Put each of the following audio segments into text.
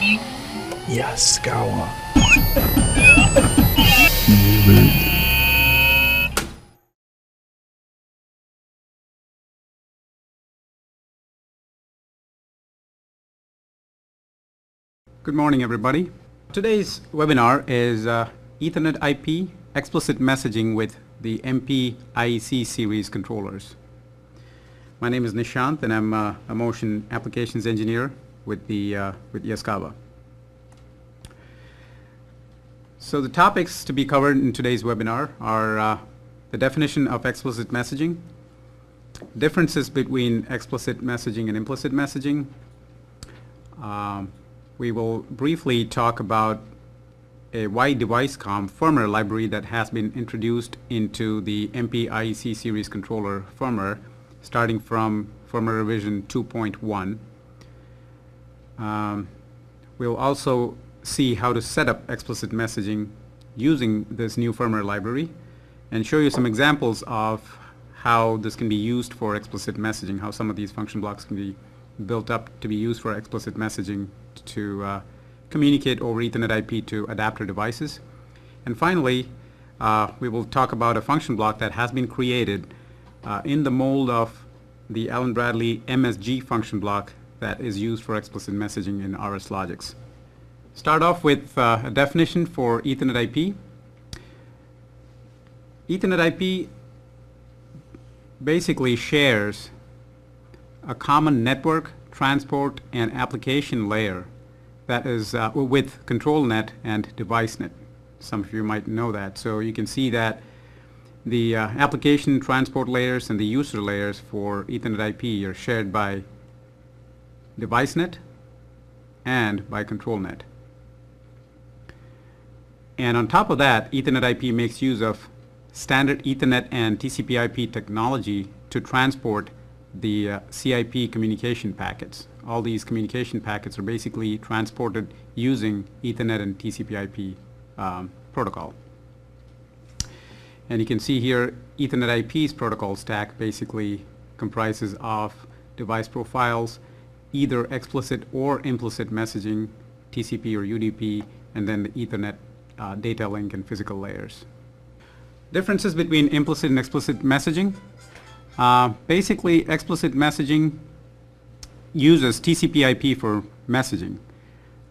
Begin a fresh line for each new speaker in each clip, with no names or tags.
Yaskawa.
Good morning, everybody. Today's webinar is EtherNetIP Explicit Messaging with the MP2000iec series controllers. My name is Nishant, and I'm a motion applications engineer with Yaskawa. So the topics to be covered in today's webinar are the definition of explicit messaging, differences between explicit messaging and implicit messaging. We will briefly talk about a YDeviceComm firmware library that has been introduced into the MP2000iec series controller firmware starting from firmware revision 2.1. We'll also see how to set up explicit messaging using this new firmware library and show you some examples of how this can be used for explicit messaging, how some of these function blocks can be built up to be used for explicit messaging to communicate over EtherNetIP to adapter devices. And finally, we will talk about a function block that has been created in the mold of the Allen Bradley MSG function block that is used for explicit messaging in RS Logix. Start off with a definition for EtherNetIP. EtherNetIP basically shares a common network, transport, and application layer that is with control net and device net. Some of you might know that. So you can see that the application transport layers and the user layers for EtherNetIP are shared by device net and by control net. And on top of that, EtherNetIP makes use of standard Ethernet and TCP/IP technology to transport the CIP communication packets. All these communication packets are basically transported using Ethernet and TCP/IP protocol. And you can see here EtherNetIP's protocol stack basically comprises of device profiles, either explicit or implicit messaging, TCP or UDP, and then the Ethernet data link and physical layers. Differences between implicit and explicit messaging. Basically, explicit messaging uses TCP/IP for messaging,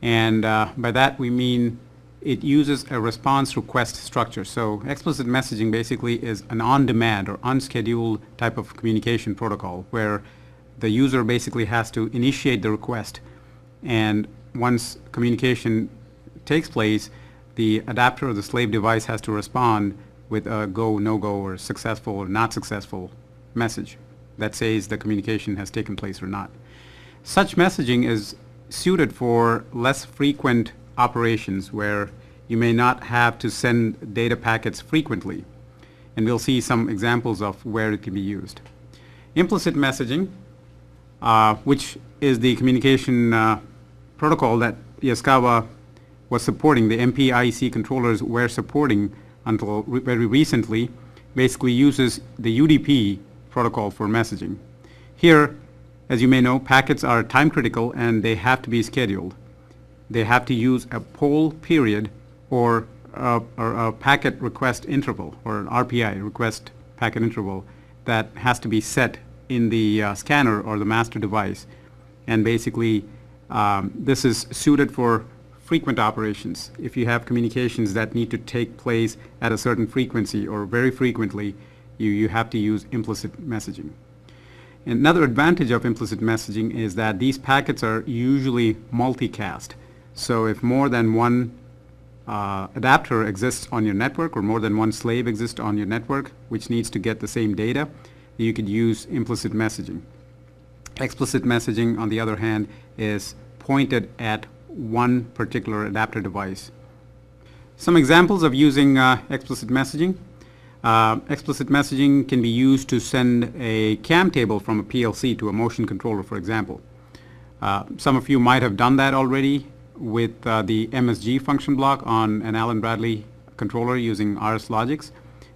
and by that we mean it uses a response request structure. So explicit messaging basically is an on-demand or unscheduled type of communication protocol where the user basically has to initiate the request, and once communication takes place, the adapter or the slave device has to respond with a go, no-go, or successful or not successful message that says the communication has taken place or not. Such messaging is suited for less frequent operations where you may not have to send data packets frequently, and we'll see some examples of where it can be used. Implicit messaging, which is the communication protocol that Yaskawa was supporting, the MP2000iec controllers were supporting until very recently, basically uses the UDP protocol for messaging. Here, as you may know, packets are time critical and they have to be scheduled. They have to use a poll period or a packet request interval, or an RPI, request packet interval, that has to be set in the scanner or the master device. And basically, this is suited for frequent operations. If you have communications that need to take place at a certain frequency or very frequently, you have to use implicit messaging. Another advantage of implicit messaging is that these packets are usually multicast. So if more than one adapter exists on your network, or more than one slave exists on your network which needs to get the same data, you could use implicit messaging. Explicit messaging, on the other hand, is pointed at one particular adapter device. Some examples of using explicit messaging. Explicit messaging can be used to send a CAM table from a PLC to a motion controller, for example. Some of you might have done that already with the MSG function block on an Allen Bradley controller using RS Logix.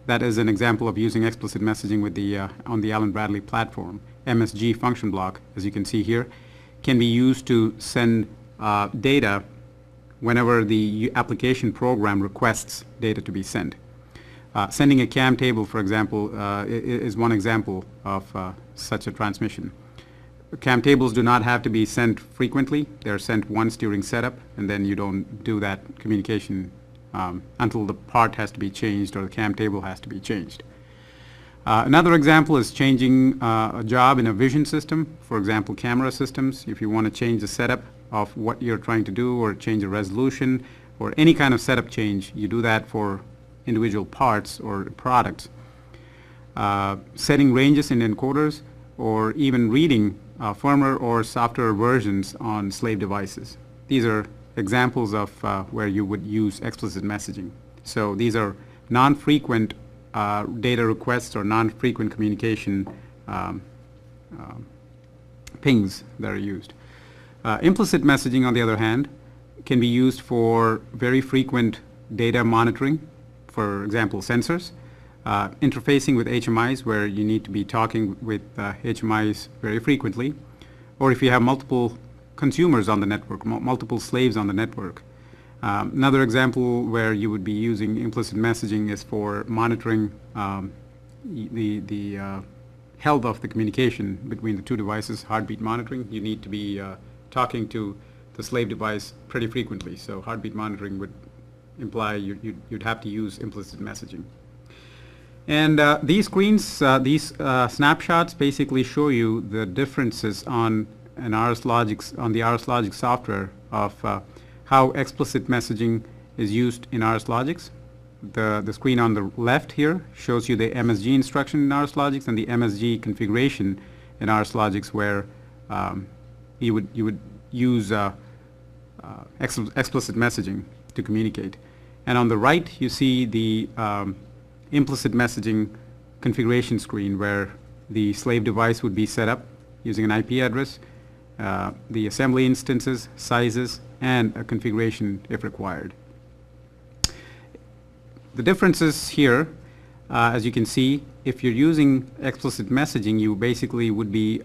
That is an example of using explicit messaging with on the Allen Bradley platform. MSG function block, as you can see here, can be used to send data whenever the application program requests data to be sent. Sending a CAM table, for example, is one example of such a transmission. CAM tables do not have to be sent frequently. They're sent once during setup, and then you don't do that communication until the part has to be changed or the CAM table has to be changed. Another example is changing a job in a vision system, for example, camera systems. If you want to change the setup of what you're trying to do or change the resolution or any kind of setup change, you do that for individual parts or products. Setting ranges in encoders or even reading firmware or software versions on slave devices. These are examples of where you would use explicit messaging. So these are non-frequent data requests or non-frequent communication pings that are used. Implicit messaging, on the other hand, can be used for very frequent data monitoring, for example, sensors, interfacing with HMIs where you need to be talking with HMIs very frequently, or if you have multiple consumers on the network, multiple slaves on the network. Another example where you would be using implicit messaging is for monitoring the health of the communication between the two devices, heartbeat monitoring. You need to be talking to the slave device pretty frequently, so heartbeat monitoring would imply you'd have to use implicit messaging. And these screens, these snapshots basically show you the differences on the RS Logix software of how explicit messaging is used in RS Logix. The screen on the left here shows you the MSG instruction in RS Logix and the MSG configuration in RS Logix, where you would use explicit messaging to communicate. And on the right, you see the implicit messaging configuration screen where the slave device would be set up using an IP address, the assembly instances, sizes, and a configuration if required. The differences here, as you can see, if you're using explicit messaging, you basically would be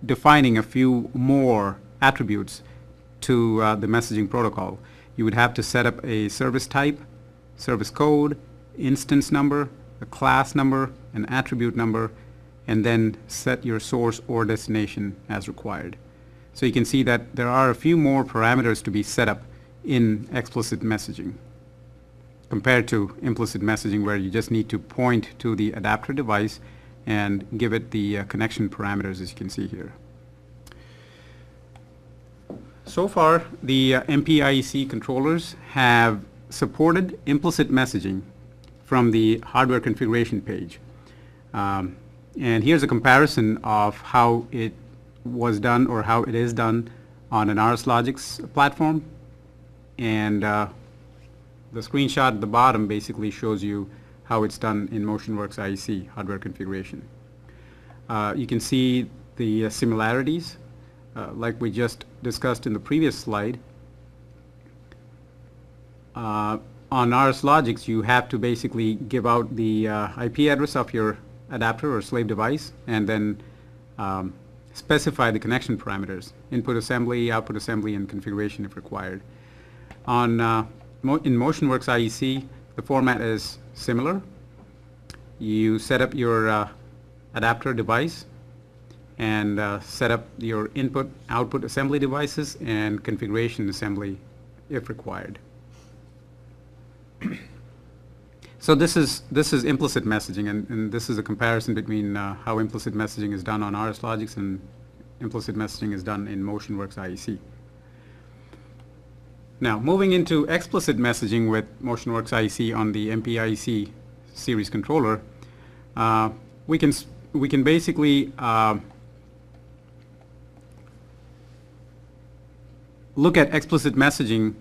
defining a few more attributes to the messaging protocol. You would have to set up a service type, service code, instance number, a class number, an attribute number, and then set your source or destination as required. So you can see that there are a few more parameters to be set up in explicit messaging compared to implicit messaging, where you just need to point to the adapter device and give it the connection parameters, as you can see here. So far, the MP2000iec controllers have supported implicit messaging from the hardware configuration page. And here's a comparison of how it was done or how it is done on an RS Logix platform. And the screenshot at the bottom basically shows you how it's done in MotionWorks IEC hardware configuration. You can see the similarities like we just discussed in the previous slide. On RS Logix, you have to basically give out the IP address of your adapter or slave device and then specify the connection parameters, input assembly, output assembly, and configuration if required. In MotionWorks IEC, the format is similar. You set up your adapter device and set up your input, output assembly devices and configuration assembly if required. So this is implicit messaging, and this is a comparison between how implicit messaging is done on RS Logix and implicit messaging is done in MotionWorks IEC. Now, moving into explicit messaging with MotionWorks IEC on the MP2000iec series controller, we can basically look at explicit messaging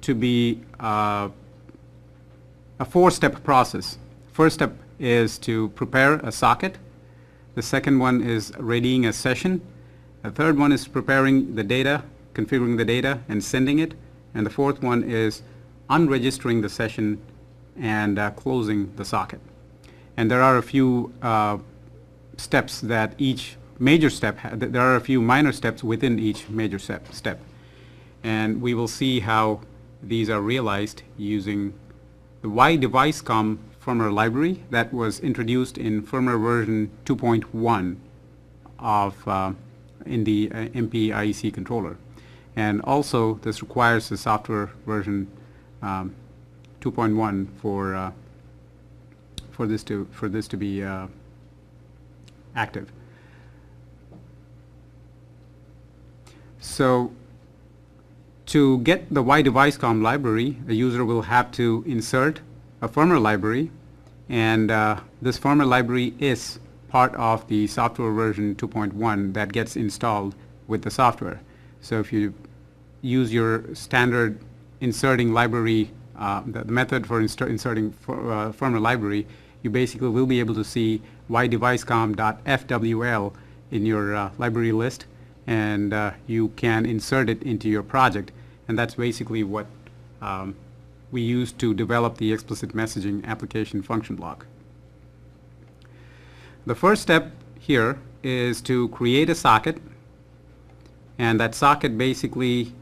to be a four-step process. First step is to prepare a socket. The second one is readying a session. The third one is preparing the data, configuring the data, and sending it. And the fourth one is unregistering the session and closing the socket. And there are a few steps that each major step, there are a few minor steps within each major step. and we will see how these are realized using the YDeviceComm firmware library that was introduced in firmware version 2.1 of in the MP2000iec controller. And also this requires the software version 2.1 for this to be active. So to get the YDeviceComm library, a user will have to insert a firmware library, and this firmware library is part of the software version 2.1 that gets installed with the software. So if you use your standard inserting library, the method for inserting firmware library, you basically will be able to see YDeviceComm.fwl in your library list, and you can insert it into your project, and that's basically what we use to develop the explicit messaging application function block. The first step here is to create a socket, and that socket basically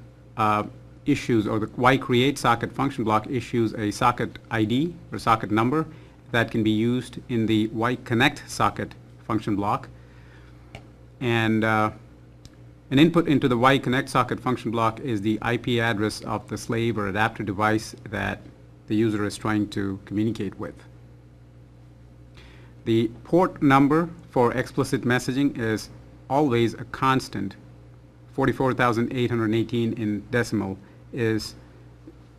issues, or the YCreate socket function block issues a socket ID or socket number that can be used in the YConnect socket function block. And an input into the YConnect socket function block is the IP address of the slave or adapter device that the user is trying to communicate with. The port number for explicit messaging is always a constant. 44,818 in decimal is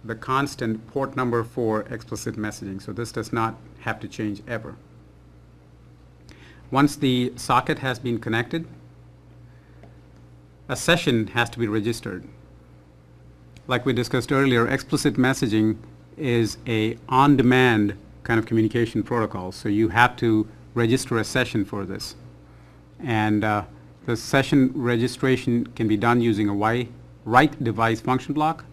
the constant port number for explicit messaging, so this does not have to change ever. Once the socket has been connected, a session has to be registered. Like we discussed earlier, explicit messaging is a on-demand kind of communication protocol, so you have to register a session for this. And the session registration can be done using a write device function block.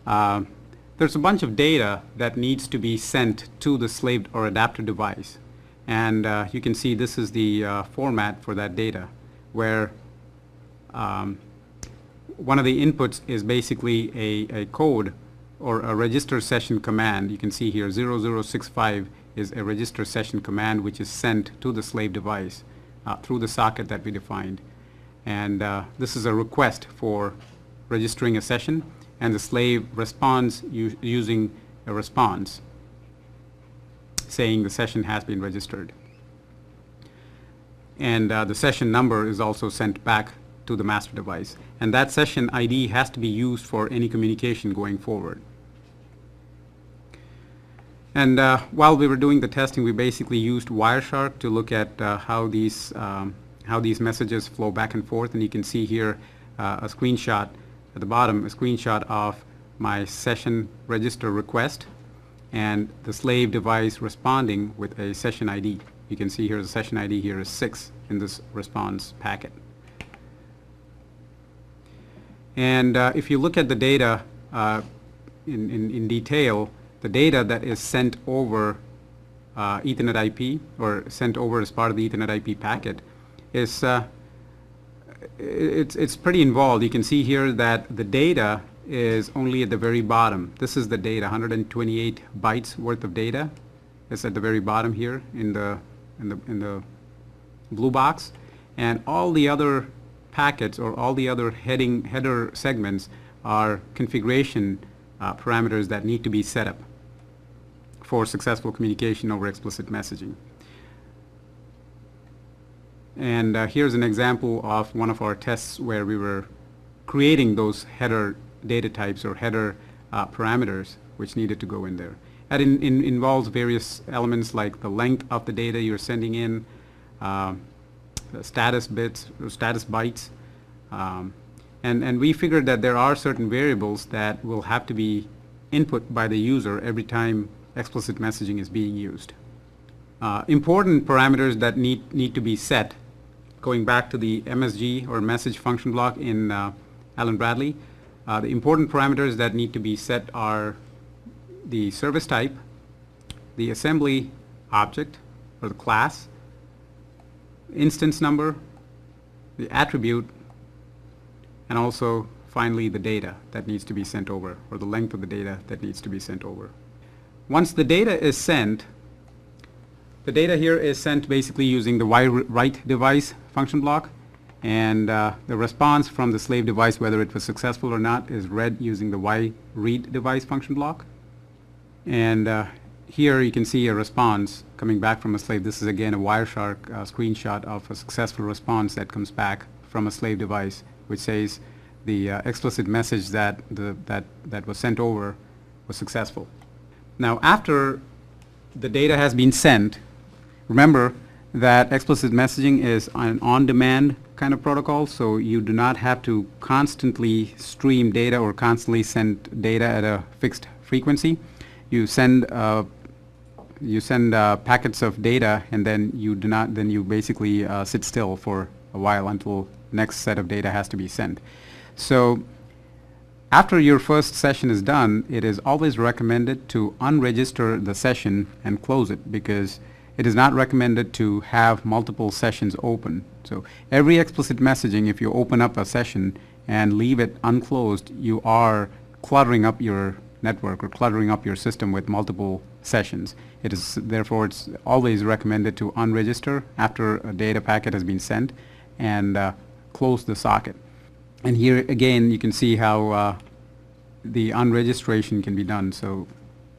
There's a bunch of data that needs to be sent to the slave or adapter device, and you can see this is the format for that data, where one of the inputs is basically a code or a register session command. You can see here 0065 is a register session command which is sent to the slave device through the socket that we defined. And this is a request for registering a session, and the slave responds using a response saying the session has been registered. And the session number is also sent back to the master device, and that session ID has to be used for any communication going forward. And while we were doing the testing, we basically used Wireshark to look at how these messages flow back and forth, and you can see here a screenshot at the bottom, a screenshot of my session register request and the slave device responding with a session ID. You can see here the session ID here is 6 in this response packet. And if you look at the data in detail, the data that is sent over EtherNetIP, or sent over as part of the EtherNetIP packet, is it's pretty involved. You can see here that the data is only at the very bottom. This is the data, 128 bytes worth of data. It's at the very bottom here in the blue box, and all the other packets or all the other header segments are configuration parameters that need to be set up for successful communication over explicit messaging. And here's an example of one of our tests where we were creating those header data types or header parameters which needed to go in there. That involves various elements like the length of the data you're sending in, the status bits or status bytes, and we figured that there are certain variables that will have to be input by the user every time explicit messaging is being used. Important parameters that need to be set, going back to the MSG or message function block in Allen Bradley, the important parameters that need to be set are the service type, the assembly object or the class, instance number, the attribute, and also finally the data that needs to be sent over, or the length of the data that needs to be sent over. Once the data is sent, the data here is sent basically using the YWrite function block, and the response from the slave device, whether it was successful or not, is read using the YRead function block. And here you can see a response coming back from a slave. This is again a Wireshark screenshot of a successful response that comes back from a slave device, which says the explicit message that was sent over was successful. Now, after the data has been sent, remember that explicit messaging is an on-demand kind of protocol, so you do not have to constantly stream data or constantly send data at a fixed frequency. You send packets of data, and then you basically sit still for a while until next set of data has to be sent. So after your first session is done, it is always recommended to unregister the session and close it, because it is not recommended to have multiple sessions open. So every explicit messaging, if you open up a session and leave it unclosed, you are cluttering up your network or cluttering up your system with multiple sessions. Therefore, it's always recommended to unregister after a data packet has been sent and close the socket. And here again, you can see how the unregistration can be done. So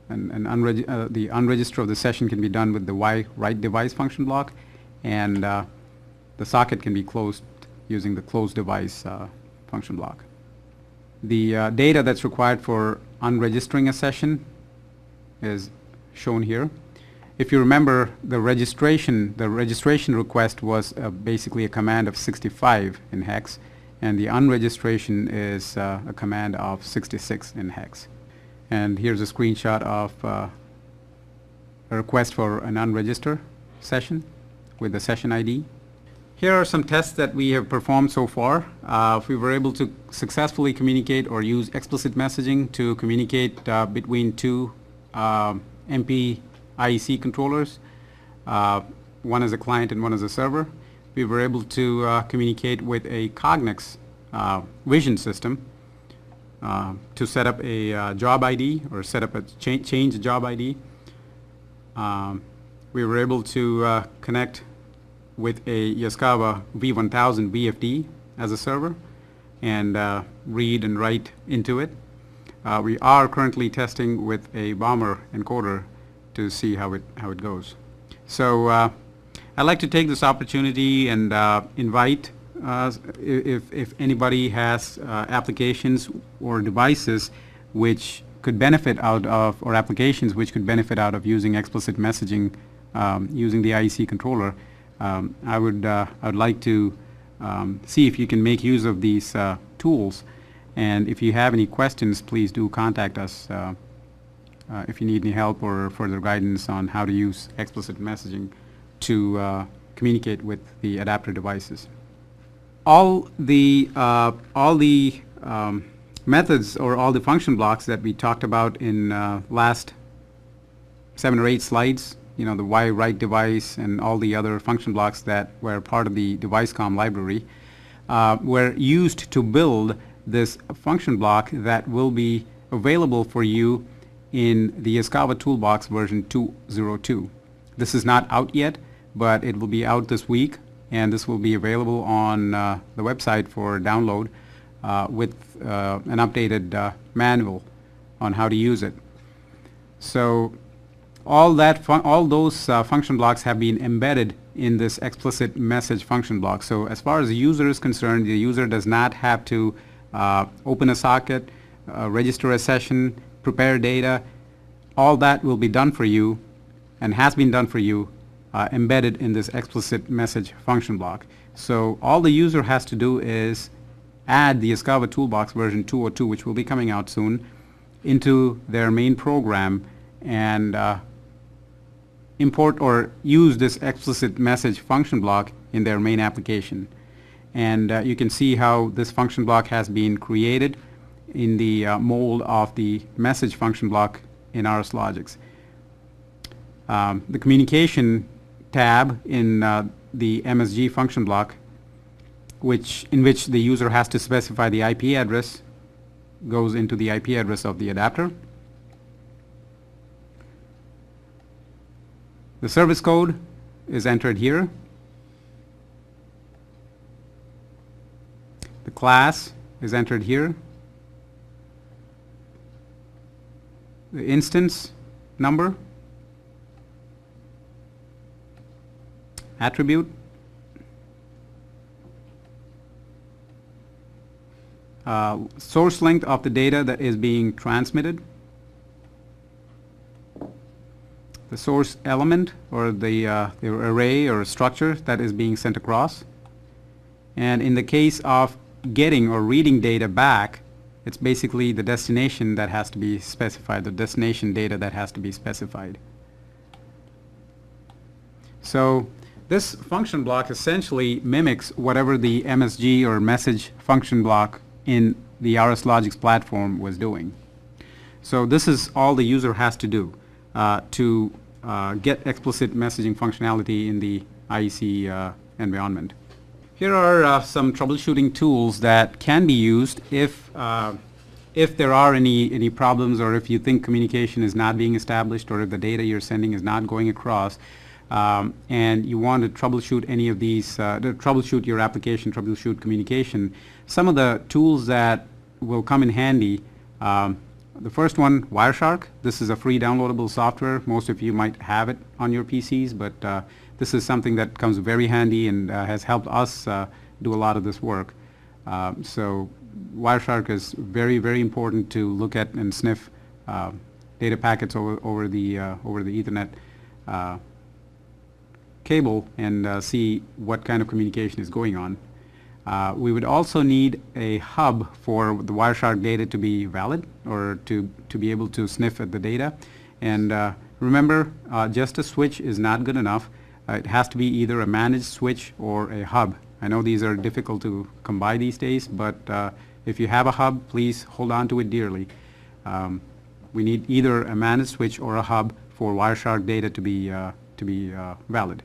the unregister of the session can be done with the YWrite function block, and the socket can be closed using the close device function block. The data that's required for unregistering a session is shown here. If you remember, the registration request was basically a command of 65 in hex, and the unregistration is a command of 66 in hex. And here's a screenshot of a request for an unregister session with the session ID. Here are some tests that we have performed so far. If we were able to successfully communicate or use explicit messaging to communicate between two MP2000iec controllers, one as a client and one as a server. We were able to communicate with a Cognex vision system to set up a job ID or set up a change job ID. We were able to connect with a Yaskawa V1000 VFD as a server and read and write into it. We are currently testing with a bomber encoder to see how it goes. So I'd like to take this opportunity and invite if anybody has applications or devices which could benefit out of, or applications which could benefit out of using explicit messaging using the IEC controller. I would like to see if you can make use of these tools, and if you have any questions, please do contact us if you need any help or further guidance on how to use explicit messaging to communicate with the adapter devices. All the methods or all the function blocks that we talked about in last 7 or 8 slides, you know, the YWrite device and all the other function blocks that were part of the YDeviceComm library, were used to build this function block that will be available for you in the Yaskawa Toolbox version 2.02. This is not out yet, but it will be out this week, and this will be available on the website for download with an updated manual on how to use it. So all those function blocks have been embedded in this explicit message function block. So as far as the user is concerned, the user does not have to open a socket, register a session, prepare data. All that will be done for you and has been done for you embedded in this explicit message function block. So all the user has to do is add the Yaskawa Toolbox version 2.02, which will be coming out soon, into their main program and import or use this explicit message function block in their main application. And you can see how this function block has been created in the mold of the message function block in RS Logix. The communication tab in the MSG function block, in which the user has to specify the IP address goes into the IP address of the adapter. The service code is entered here. The class is entered here. The instance number, attribute, source length of the data that is being transmitted, the source element or the array or structure that is being sent across, and in the case of getting or reading data back, it's basically the destination that has to be specified, the destination data that has to be specified. So this function block essentially mimics whatever the MSG or message function block in the RS Logix platform was doing. So this is all the user has to do to get explicit messaging functionality in the IEC environment. Here are some troubleshooting tools that can be used if there are any problems, or if you think communication is not being established, or if the data you're sending is not going across, and you want to troubleshoot any of these, troubleshoot your application, troubleshoot communication. Some of the tools that will come in handy, the first one, Wireshark. This is a free downloadable software. Most of you might have it on your PCs, but this is something that comes very handy and has helped us do a lot of this work. So Wireshark is very, very important to look at and sniff data packets over the Ethernet cable and see what kind of communication is going on. We would also need a hub for the Wireshark data to be valid, or to be able to sniff at the data. And remember, just a switch is not good enough. It has to be either a managed switch or a hub. I know these are difficult to come by these days, but if you have a hub, please hold on to it dearly. We need either a managed switch or a hub for Wireshark data to be valid.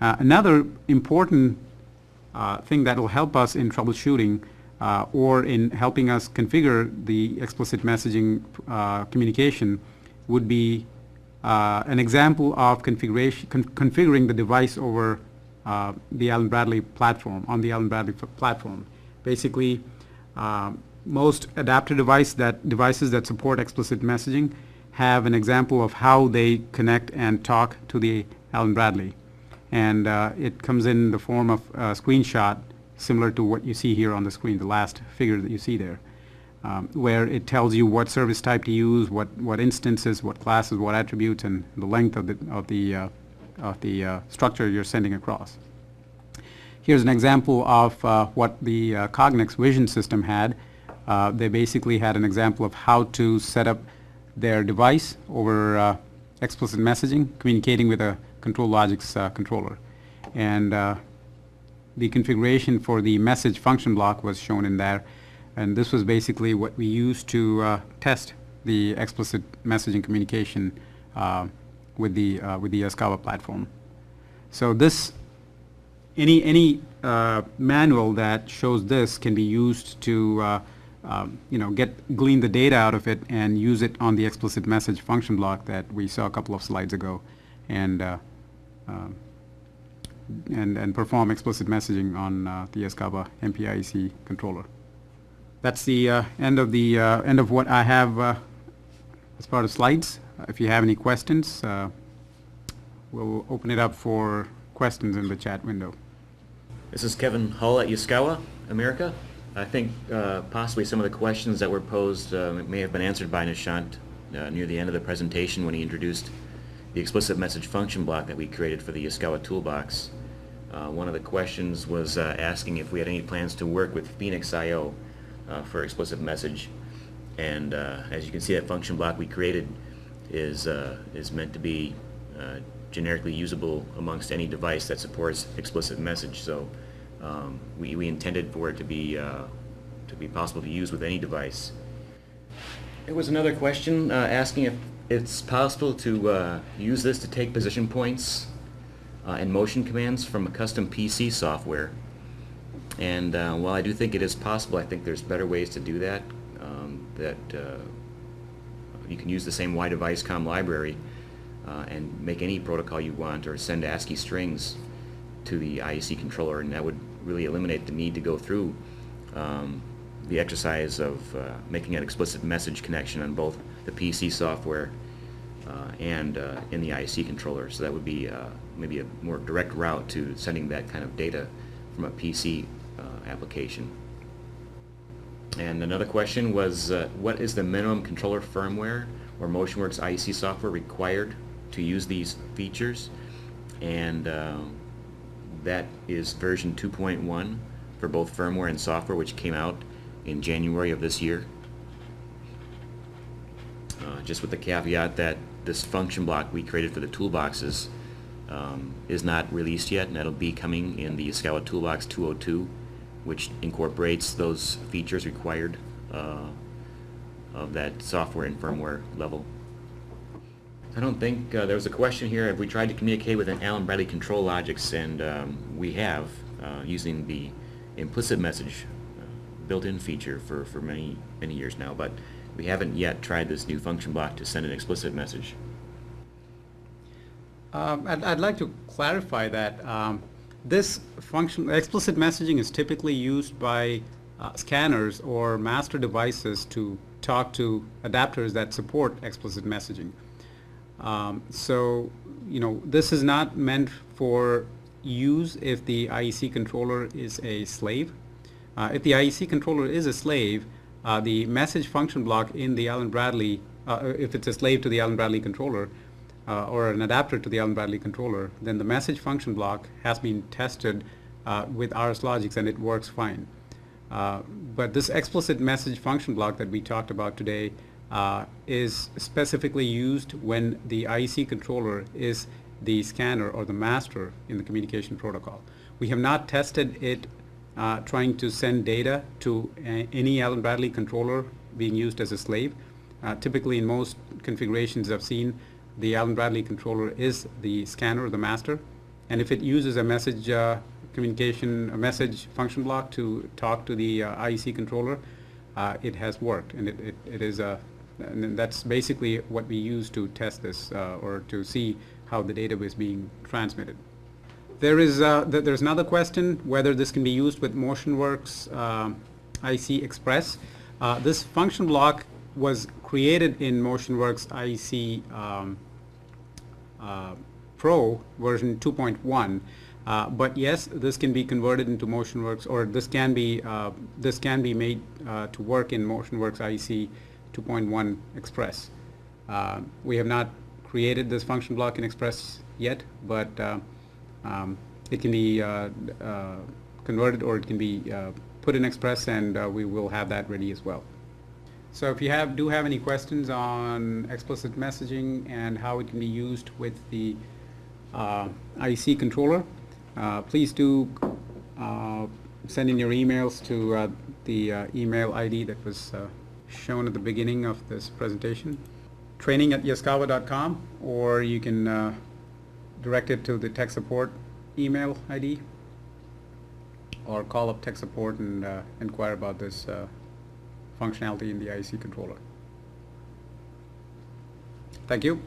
Another important thing that will help us in troubleshooting or in helping us configure the explicit messaging communication would be an example of configuring the device over the Allen Bradley platform, on the Allen Bradley platform. Basically, most adapter devices that support explicit messaging have an example of how they connect and talk to the Allen Bradley. And it comes in the form of a screenshot similar to what you see here on the screen, the last figure that you see there, where it tells you what service type to use, what instances, what classes, what attributes, and the length of the structure you're sending across. Here's an example of what the Cognex vision system had. They basically had an example of how to set up their device over explicit messaging, communicating with a ControlLogix controller. And the configuration for the message function block was shown in there. And this was basically what we used to test the explicit messaging communication with the Yaskawa platform. So this, any manual that shows this can be used to glean the data out of it and use it on the explicit message function block that we saw a couple of slides ago, and perform explicit messaging on the Yaskawa MP2000iec controller. That's the end of what I have as part of slides. If you have any questions, we'll open it up for questions in the chat window.
This is Kevin Hull at Yaskawa America. I think possibly some of the questions that were posed may have been answered by Nishant near the end of the presentation when he introduced the explicit message function block that we created for the Yaskawa toolbox. One of the questions was asking if we had any plans to work with Phoenix IO for explicit message. And as you can see, that function block we created is meant to be generically usable amongst any device that supports explicit message. So we intended for it to be possible to use with any device. There was another question asking if it's possible to use this to take position points and motion commands from a custom PC software. And while I do think it is possible, I think there's better ways to do that. that you can use the same YDeviceComm library and make any protocol you want, or send ASCII strings to the IEC controller, and that would really eliminate the need to go through the exercise of making an explicit message connection on both the PC software and in the IEC controller. So that would be maybe a more direct route to sending that kind of data from a PC application. And another question was, what is the minimum controller firmware or MotionWorks IEC software required to use these features? And that is version 2.1 for both firmware and software, which came out in January of this year. Just with the caveat that this function block we created for the toolboxes is not released yet, and that'll be coming in the Yaskawa Toolbox 202, which incorporates those features required of that software and firmware level. I don't think there was a question here. Have we tried to communicate with an Allen Bradley control Logix? And we have, using the implicit message built-in feature for many years now, but we haven't yet tried this new function block to send an explicit message.
I'd like to clarify that this function, explicit messaging, is typically used by scanners or master devices to talk to adapters that support explicit messaging. So, this is not meant for use if the IEC controller is a slave. If the IEC controller is a slave, the message function block in the Allen Bradley, if it's a slave to the Allen Bradley controller, or an adapter to the Allen Bradley controller, then the message function block has been tested with RS Logix and it works fine. But this explicit message function block that we talked about today is specifically used when the IEC controller is the scanner or the master in the communication protocol. We have not tested it trying to send data to any Allen Bradley controller being used as a slave. Typically in most configurations I've seen, the Allen Bradley controller is the scanner or the master, and if it uses a message a message function block to talk to the IEC controller, it has worked, and it is and that's basically what we use to test this or to see how the data is being transmitted. There's another question whether this can be used with MotionWorks IEC Express. This function block was created in MotionWorks IEC Pro version 2.1, but yes, this can be converted into MotionWorks, or this can be made to work in MotionWorks IEC 2.1 Express. We have not created this function block in Express yet, but it can be converted, or it can be put in Express, and we will have that ready as well. So if you do have any questions on explicit messaging and how it can be used with the IEC controller, please do send in your emails to the email ID that was shown at the beginning of this presentation, training@yaskawa.com, or you can direct it to the tech support email ID, or call up tech support and inquire about this functionality in the IEC controller. Thank you.